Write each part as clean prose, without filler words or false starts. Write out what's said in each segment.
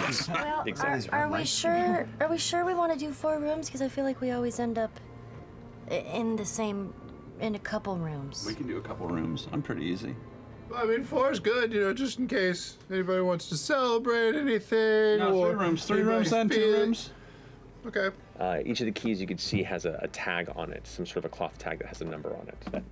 rooms. Well, Exactly. are we sure? Are we sure we want to do 4 rooms? Because I feel like we always end up in a couple rooms. We can do a couple rooms. I'm pretty easy. Well, I mean, 4 is good, just in case anybody wants to celebrate anything. No, or 3 rooms. 3 anybody rooms then, 2 feel it. rooms. Okay. Each of the keys you could see has a tag on it, some sort of a cloth tag that has a number on it that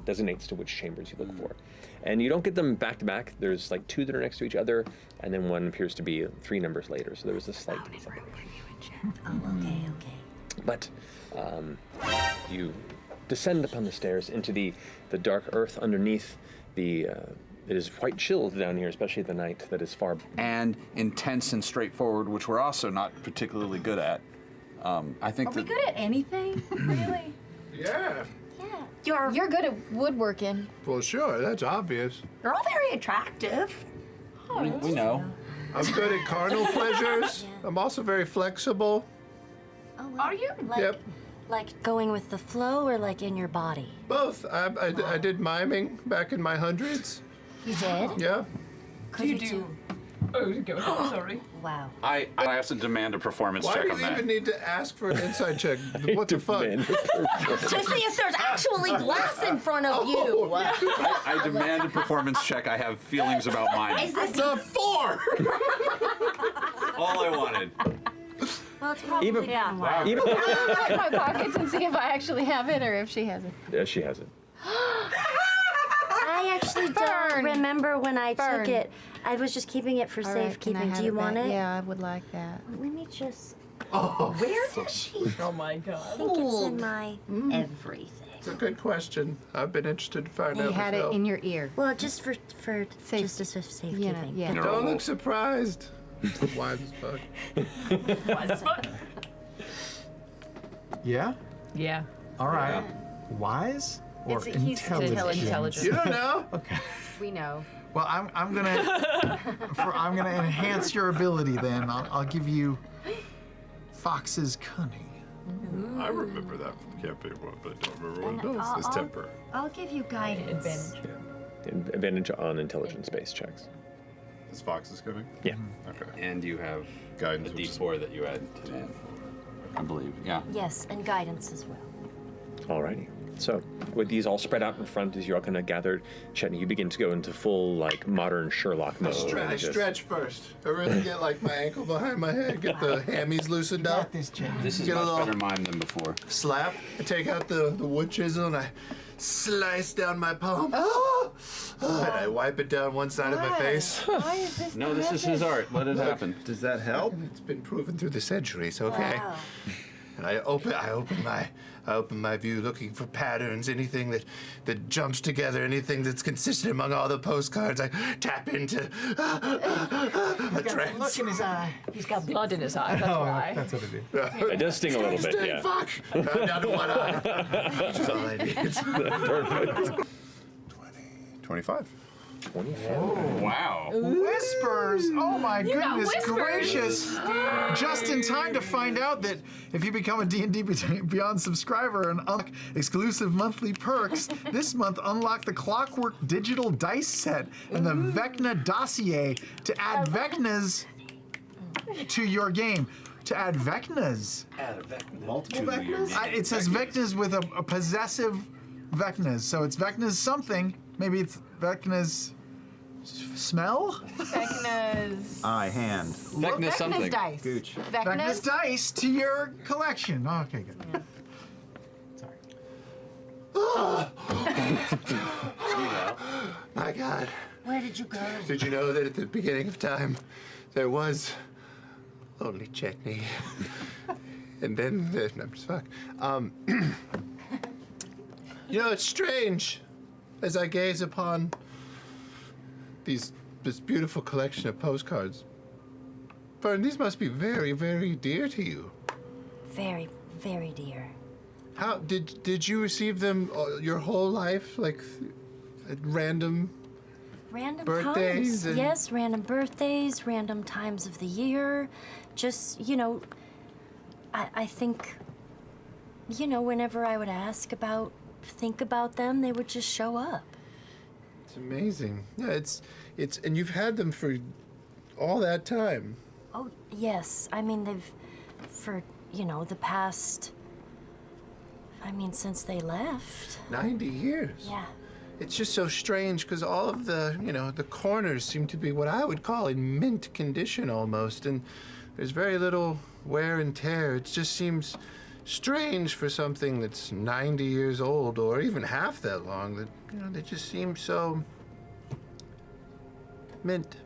designates to which chambers you look for. And you don't get them back to back. There's like 2 that are next to each other, and then one appears to be 3 numbers later. So there was a slight separation. Oh, okay. But you descend upon the stairs into the dark earth underneath. It is quite chilled down here, especially at the night that is far. And intense and straightforward, which we're also not particularly good at. I think Are we good at anything? Really? Yeah. Yeah. You're good at woodworking. Well, sure, that's obvious. You're all very attractive. we know. I'm good at carnal pleasures. Yeah. I'm also very flexible. Oh, well, Are you? Like, Yep. like going with the flow or like in your body? Both. I did miming back in my hundreds. You did? Yeah. Could you do? Oh, go ahead, sorry. Wow. I have to demand a performance Why check do on you that. even need to ask for an inside check? What the fuck? To see if there's actually glass in front of you. Oh, I demand a performance check. I have feelings about mine. Is this The 4! All I wanted. Well, it's probably Even- been a while. Even Check my pockets and see if I actually have it or if she has it. yeah, she has it. I actually don't Fearne. remember when I Fearne. took it. I was just keeping it for All right, can I safekeeping. have Do you want back? it? Yeah, I would like that. Let me just. Where did she? Oh my god. I think it's in my everything. It's a good question. I've been interested to find You out had it myself. in your ear. Well, just for Safe- just as safekeeping. yeah. Don't look surprised. Wise as fuck. Yeah? Yeah. All right. Wise or He's intelligent? intelligent. You don't know? Okay. We know. Well, I'm gonna enhance your ability then. I'll give you Fox's cunning. I remember that from campaign 1, but I don't remember what it And does. It's temper. I'll give you guidance. Advantage. Advantage on intelligence-based checks. Is Fox's coming? Yeah. Okay. And you have Guidance, a which is- D4 that you add to that, I believe. Yeah. Yes, and guidance as well. Alrighty. So, with these all spread out in front as you're all kind of gathered, Chetney, you begin to go into full, like, modern Sherlock mode. I Just- stretch first. I really get like my ankle behind my head, get the hammies loosened up. This Jen. This is Get a much little- better mime than before. Slap. I take out the wood chisel and I slice down my palm. Oh! And I wipe it down one side of my face. Why is this? No, this is his art. Let it happen. Does that help? It's been proven through the centuries. Okay. Wow. And I open my view, looking for patterns, anything that jumps together, anything that's consistent among all the postcards. I tap into a Got a trance. look in his eye. He's got blood in his eye, that's why. That's what it is. It does sting a little bit, Stay, yeah. Fuck! I'm down to one eye. That's all I need. Perfect. 25. 24. Wow. Whispers! Oh my goodness whispers. gracious! Just in time to find out that if you become a D&D Beyond subscriber and unlock exclusive monthly perks, this month unlock the Clockwork digital dice set and the Vecna dossier to add Vecnas to your game. To add Vecnas. Multiple Vecnas? It says Vecnas with a possessive Vecnas. So it's Vecnas something. Maybe it's Vecna's smell? Vecna's. Eye, hand. Vecna something. Vecna's dice. Gooch. Vecna's dice to your collection. Oh, okay, good. My God. Where did you go? Did you know that at the beginning of time, there was only Chetney? And then, no, just fuck. It's strange as I gaze upon this beautiful collection of postcards. Fearne, these must be very, very dear to you. Very, very dear. How did you receive them your whole life, like at random? Random Birthdays times. and- Yes, random birthdays, random times of the year. Just, I think, whenever I would think about them, they would just show up. It's amazing. Yeah, it's and you've had them for all that time. Oh, yes. I mean, they've, for, the past, since they left. 90 years. Yeah. It's just so strange because all of the, the corners seem to be what I would call in mint condition almost, and there's very little wear and tear. It just seems strange for something that's 90 years old or even half that long that, they just seem so mint.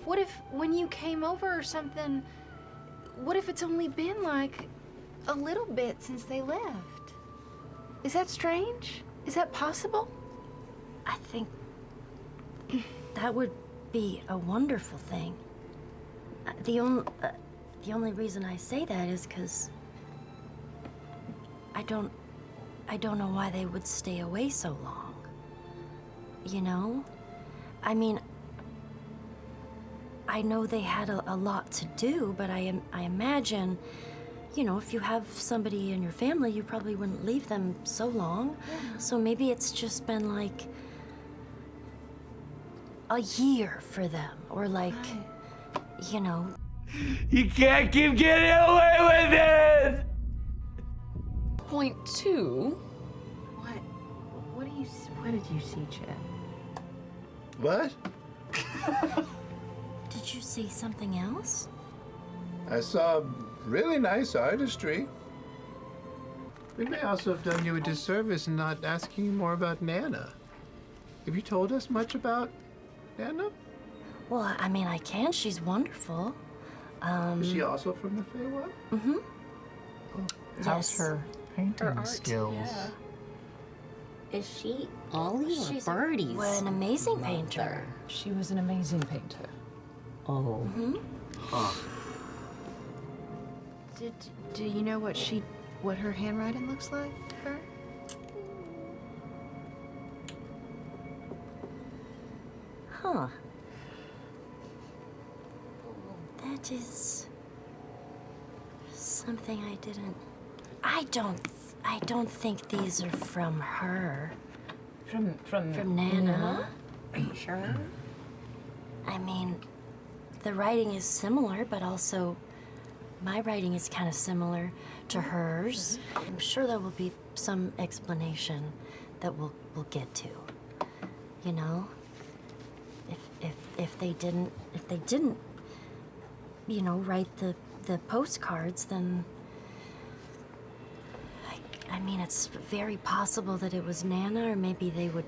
What if when you came over or something, what if it's only been like a little bit since they left? Is that strange? Is that possible? I think that would be a wonderful thing. The only reason I say that is because I don't know why they would stay away so long. I know they had a lot to do, but I imagine, if you have somebody in your family, you probably wouldn't leave them so long. Yeah. So maybe it's just been like a year for them, or like, You can't keep getting away with this! Point 2. What did you see, Chet? What? Did you see something else? I saw really nice artistry. We may also have done you a disservice in not asking you more about Nana. Have you told us much about Nana? Well, I can. She's wonderful. Is she also from the Feywild? Mm-hmm. How's her painting Her art, skills? yeah. Is she Ollie or She's Birdie's an amazing painter. She was an amazing painter. Oh. Mm-hmm. Do you know what her handwriting looks like? Her? Huh. That is something I didn't. I don't think these are from her. From Nana. Are you sure? The writing is similar, but also my writing is kind of similar to hers. I'm sure there will be some explanation that we'll get to. If they didn't, write the postcards, then it's very possible that it was Nana, or maybe they would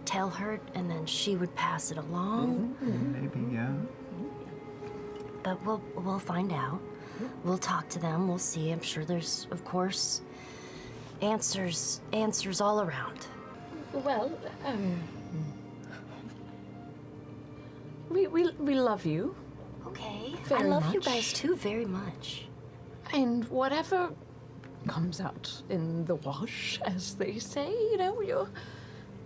tell her and then she would pass it along. Maybe, yeah. But we'll find out. We'll talk to them. We'll see. I'm sure there's, of course, answers all around. Well, we love you. Okay. I Very love you much. guys too very much. And whatever comes out in the wash, as they say, you're...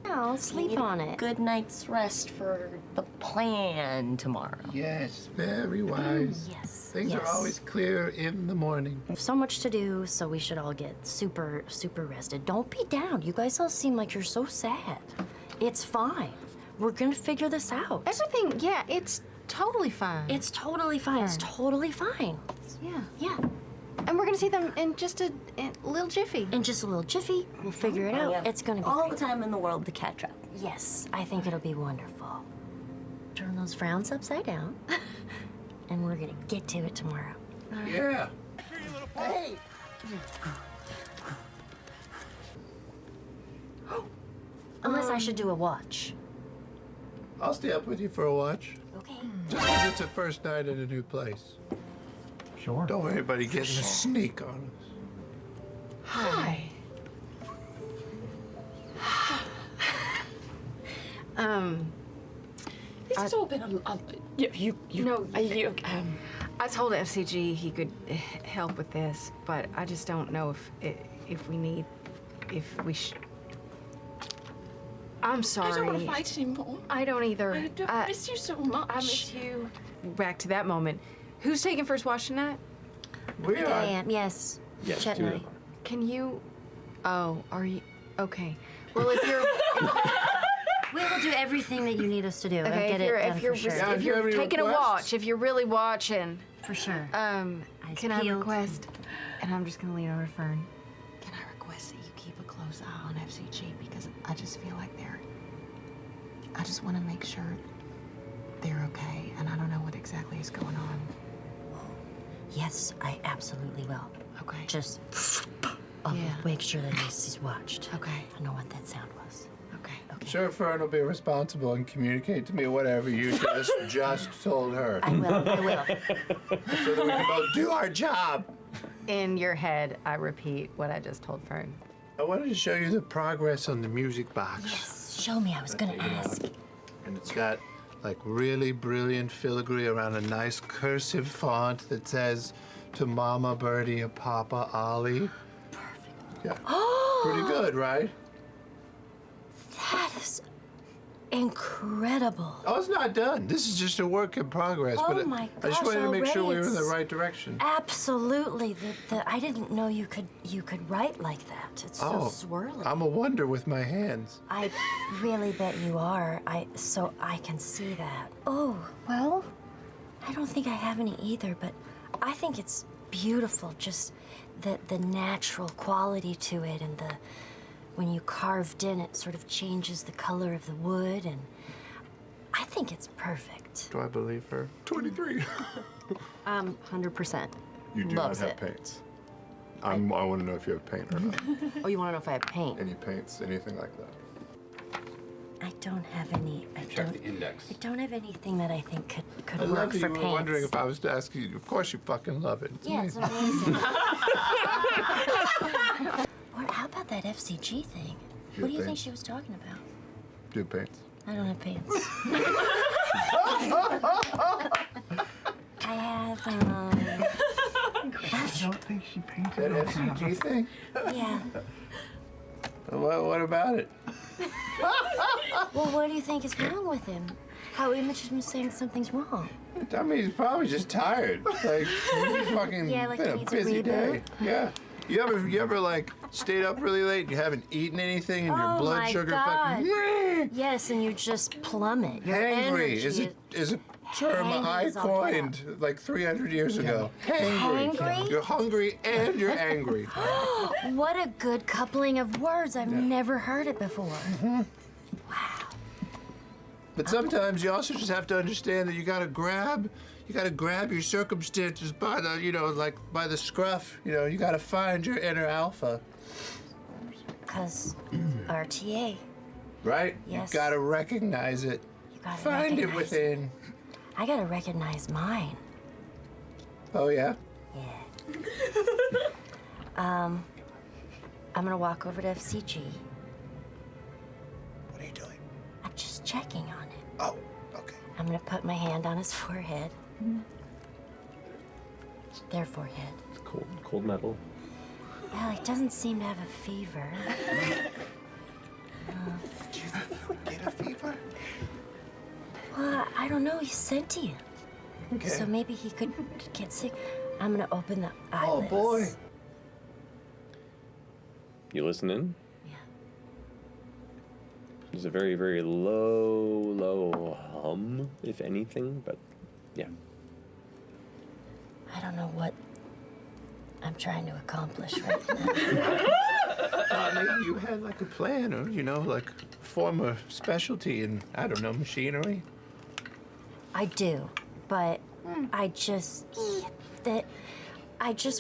I'll sleep on it. Good night's rest for the plan tomorrow. Yes, very wise. Yes. Things are yes. always clear in the morning. So much to do, so we should all get super rested. Don't be down. You guys all seem like you're so sad. It's fine. We're gonna figure this out. Everything, yeah, it's totally fine. It's totally fine. It's totally fine. Yeah. Yeah. And we're gonna see them in just a little jiffy. In just a little jiffy, we'll figure it out. We have It's gonna be all great. the time in the world to catch up. Yes, I think it'll be wonderful. Turn those frowns upside down, and we're gonna get to it tomorrow. Yeah. Hey! Unless I should do a watch. I'll stay up with you for a watch. Okay. Just because it's a first night at a new place. Sure. Don't worry about getting a sneak on us. Hi. This has all been a I told FCG he could help with this, but I just don't know if we should. I'm sorry. I don't want to fight anymore. I don't either. I miss you so much. I miss you. Back to that moment. Who's taking first watch tonight? We I are. am, yes. Yes, Chetney. 2 to 1. Can you? Oh, are you? Okay. Well, if you're We will do everything that you need us to do and okay, get if you're it done if you're for sure. Yeah, if if you have you're any taking a requests? watch, if you're really watching, For sure. can I peeled. request? And I'm just gonna lean over to Fern. Can I request that you keep a close eye on FCG because I just feel like I just want to make sure they're okay, and I don't know what exactly is going on. Yes, I absolutely will. Okay. Just I'll Yeah. make sure that he's watched. Okay. I know what that sound was. Okay. Okay. Sure, Fern will be responsible and communicate to me whatever you just told her, I will. I will. so that we can both do our job. In your head, I repeat what I just told Fern. I wanted to show you the progress on the music box. Yes, show me. I was gonna ask. And it's got like really brilliant filigree around a nice cursive font that says to Mama Birdie and Papa Ollie. Perfect. Yeah. Pretty good, right? That is incredible. Oh, it's not done. This is just a work in progress. Oh but my I just gosh, wanted to make sure we were in the already right direction. Absolutely. I didn't know you could write like that. It's so Oh, swirly. I'm a wonder with my hands. I really bet you are. So I can see that. Oh, well, I don't think I have any either, but I think it's beautiful, just the natural quality to it, and when you carved in, it sort of changes the color of the wood, and I think it's perfect. Do I believe her? 23. 100%. You do Loves not it. have paints. I want to know if you have paint or not. Oh, you want to know if I have paint? Any paints, anything like that. I don't have any. Check the index. I don't have anything that I think could I work love that for you were paints. wondering if I was to ask you. Of course you fucking love it. It's Yeah, it's amazing. amazing. What? How about that FCG thing? You What do you have think paints? she was talking about? Do paints. I don't have paints. I have, I don't think she painted That FCG thing? yeah. What about it? Well, what do you think is wrong with him? How Imogen was saying something's wrong. I mean, he's probably just tired. Like, he's fucking Yeah, like been he a needs a busy day. reboot. Yeah. You ever like stayed up really late and you haven't eaten anything and your Oh blood my sugar God. fucking Yes, and you just plummet. Your hangry energy is a term Hangry I is all coined like 300 years ago. Hangry. Hangry? You're hungry and you're angry. What a good coupling of words. I've never heard it before. But sometimes you also just have to understand that you gotta grab your circumstances by the, like by the scruff. You gotta find your inner alpha, Because RTA, right? Yes. You gotta recognize it. you gotta Find it recognize within. I gotta recognize mine. Oh yeah? Yeah. I'm gonna walk over to FCG. What are you doing? I'm just checking on it. Oh, okay. I'm gonna put my hand on his forehead. Their forehead. It's cold metal. Well, he doesn't seem to have a fever. Do you think you would get a fever? Well, I don't know. He's sentient. Okay. So maybe he could get sick. I'm gonna open the Oh eyelids. boy. You listen in. Yeah. There's a very, very low hum, if anything, but yeah. I don't know what I'm trying to accomplish right now. Maybe you had like a plan or, like form a specialty in, I don't know, machinery. I do, but I just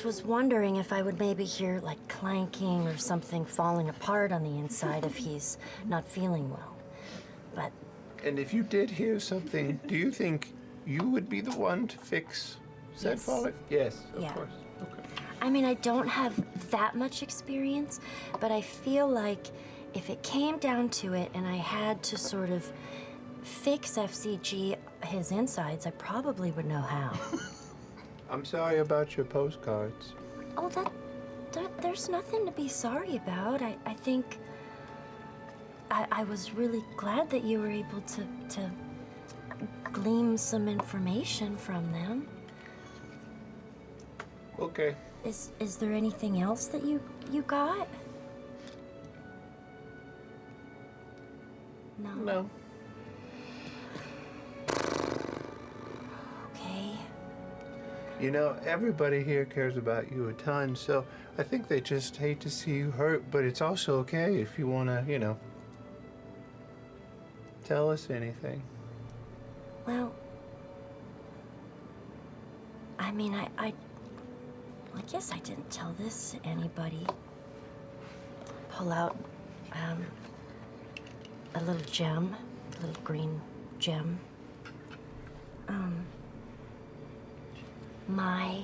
was wondering if I would maybe hear like clanking or something falling apart on the inside if he's not feeling well. But And if you did hear something, do you think you would be the one to fix said Yes. fault? Yes, of Yeah. course. Okay. I mean, I don't have that much experience, but I feel like if it came down to it and I had to sort of fix FCG, his insides, I probably would know how. I'm sorry about your postcards. Oh, there's nothing to be sorry about. I think I was really glad that you were able to glean some information from them. Okay. Is there anything else that you got? No. No. Okay. You know, everybody here cares about you a ton, so I think they just hate to see you hurt, but it's also okay if you want to, you know, tell us anything. Well, I mean, I guess I didn't tell this to anybody. Pull out a little gem, a little green gem. My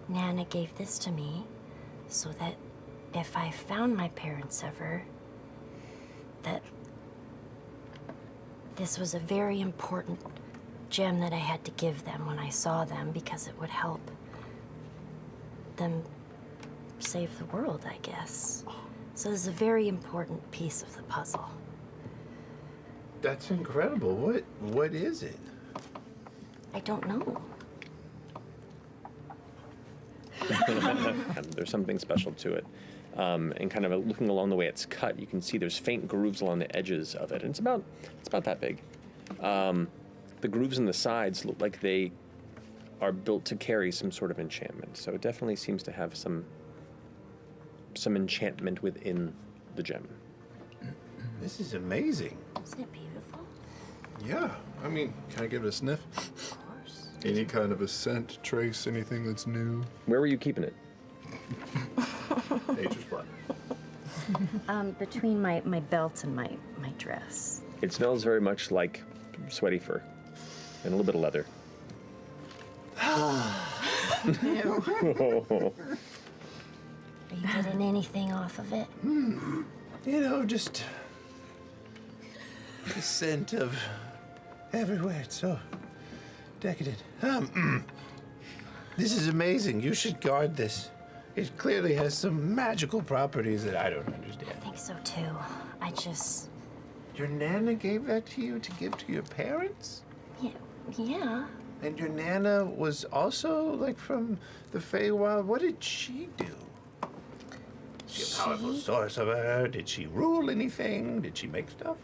Nana gave this to me so that if I found my parents ever, that this was a very important gem that I had to give them when I saw them because it would help them save the world, I guess. So this is a very important piece of the puzzle. That's incredible. What is it? I don't know. There's something special to it. And kind of looking along the way it's cut, you can see there's faint grooves along the edges of it. And it's about that big. The grooves in the sides look like they are built to carry some sort of enchantment. So it definitely seems to have some enchantment within the gem. This is amazing. Isn't it beautiful? Yeah. I mean, can I give it a sniff? Of course. Any kind of a scent, trace, anything that's new? Where were you keeping it? Nature's flat. Between my belt and my dress. It smells very much like sweaty fur and a little bit of leather. Are you getting anything off of it? You know, just the scent of everywhere. It's so decadent. This is amazing. You should guard this. It clearly has some magical properties that I don't understand. I think so too. I just... Your Nana gave that to you to give to your parents? Yeah. And your Nana was also, like, from the Feywild. What did she do? She a powerful sorcerer? Did she rule anything? Did she make stuff?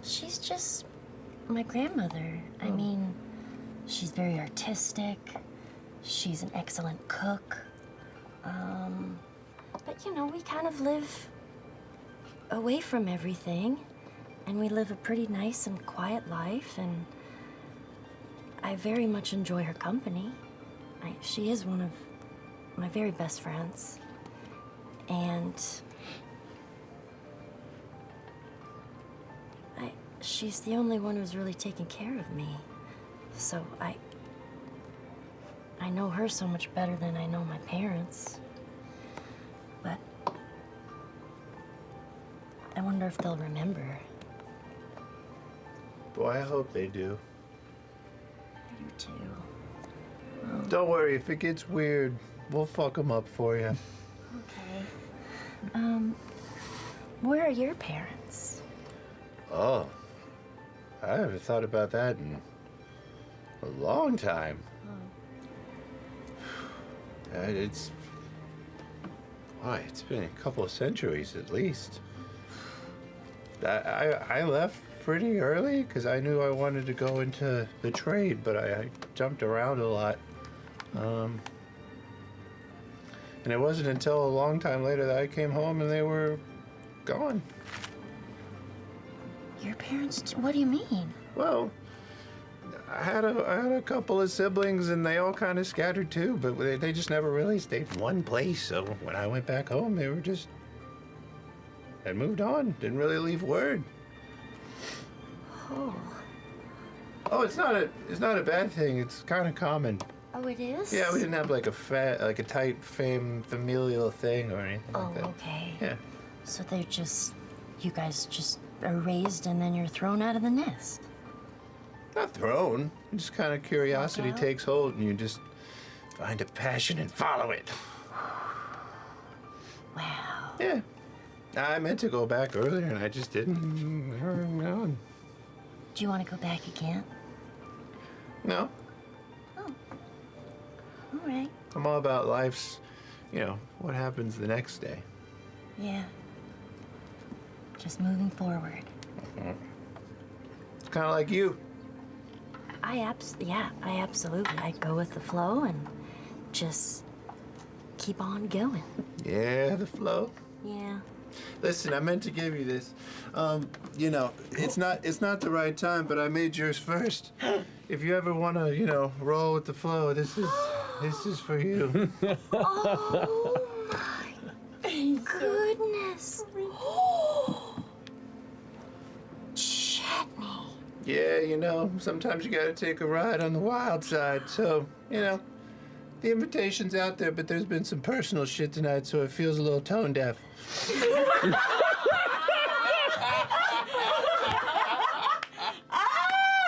She's just my grandmother. I mean, she's very artistic. She's an excellent cook. But, you know, we kind of live away from everything. And we live a pretty nice and quiet life. And I very much enjoy her company. She is one of my very best friends. And she's the only one who's really taken care of me. So I know her so much better than I know my parents. But I wonder if they'll remember. Boy, I hope they do. I do too. Don't worry, if it gets weird, we'll fuck them up for you. Okay. Where are your parents? Oh, I haven't thought about that in a long time. It's been a couple of centuries at least. I left pretty early because I knew I wanted to go into the trade, but I jumped around a lot. And it wasn't until a long time later that I came home and they were gone. Your parents? What do you mean? Well, I had a couple of siblings and they all kind of scattered too, but they just never really stayed in one place. So when I went back home, they were just had moved on. Didn't really leave word. Oh, it's not a bad thing. It's kind of common. Oh, it is? Yeah, we didn't have like a tight familial thing or anything like that. Oh, okay. Yeah. So you guys just are raised and then you're thrown out of the nest. Not thrown. Just kind of curiosity Okay. takes hold and you just find a passion and follow it. Wow. Yeah. I meant to go back earlier and I just didn't. Do you want to go back again? No. Oh. All right. I'm all about life's, what happens the next day. Yeah. Just moving forward. It's kind of like you. I absolutely. I go with the flow and just keep on going. Yeah, the flow. Yeah. Listen, I meant to give you this. It's not the right time, but I made yours first. If you ever want to, roll with the flow, this is for you. Oh my goodness. Chetney. Yeah, sometimes you gotta take a ride on the wild side. So, the invitation's out there, but there's been some personal shit tonight, so it feels a little tone deaf.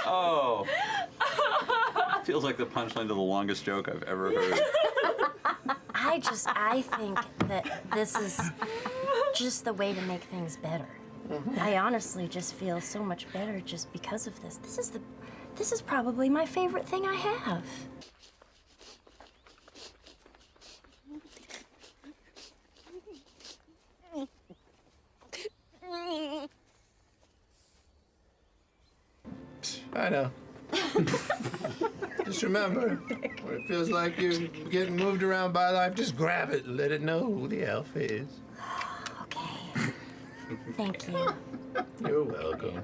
Oh. Feels like the punchline to the longest joke I've ever heard. I think that this is just the way to make things better. I honestly just feel so much better just because of this. This is probably my favorite thing I have. I know. Just remember, when it feels like you're getting moved around by life, just grab it and let it know who the elf is. Okay. Thank you. You're welcome.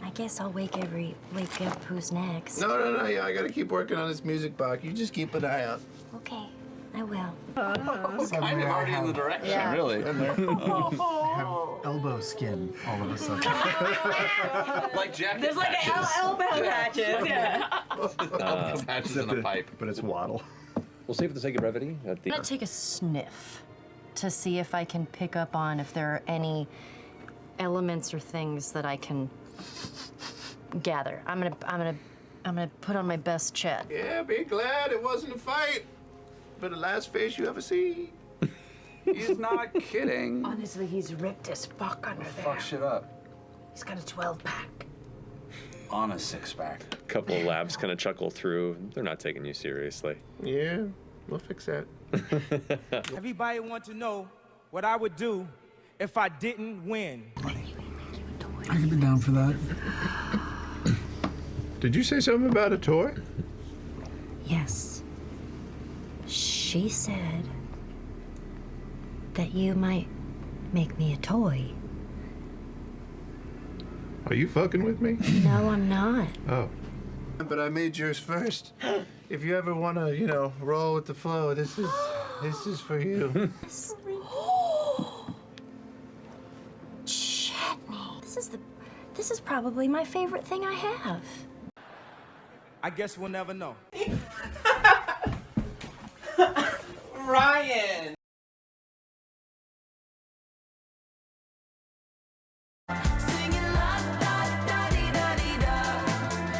I guess I'll wake up who's next. No, yeah, I gotta keep working on this music box. You just keep an eye out. Okay, I will. Kind of already in the direction, really. I have elbow skin all of a sudden. Like jacket There's like elbow patches. Yeah. patches in a pipe. But it's waddle. We'll see for the sake of brevity. I'm gonna take a sniff to see if I can pick up on if there are any elements or things that I can gather. I'm gonna put on my best Chet. Yeah, be glad it wasn't a fight. But the last face you ever see. He's not kidding. Honestly, he's ripped as fuck under there. Fuck shit up. He's got a 12-pack. On a 6-pack. A couple of labs kind of chuckle through. They're not taking you seriously. Yeah, we'll fix that. Everybody want to know what I would do if I didn't win. I could be down for that. Did you say something about a toy? Yes. She said that you might make me a toy. Are you fucking with me? No, I'm not. Oh. But I made yours first. If you ever want to, roll with the flow, this is for you. Chetney. This is probably my favorite thing I have. I guess we'll never know. Ryan!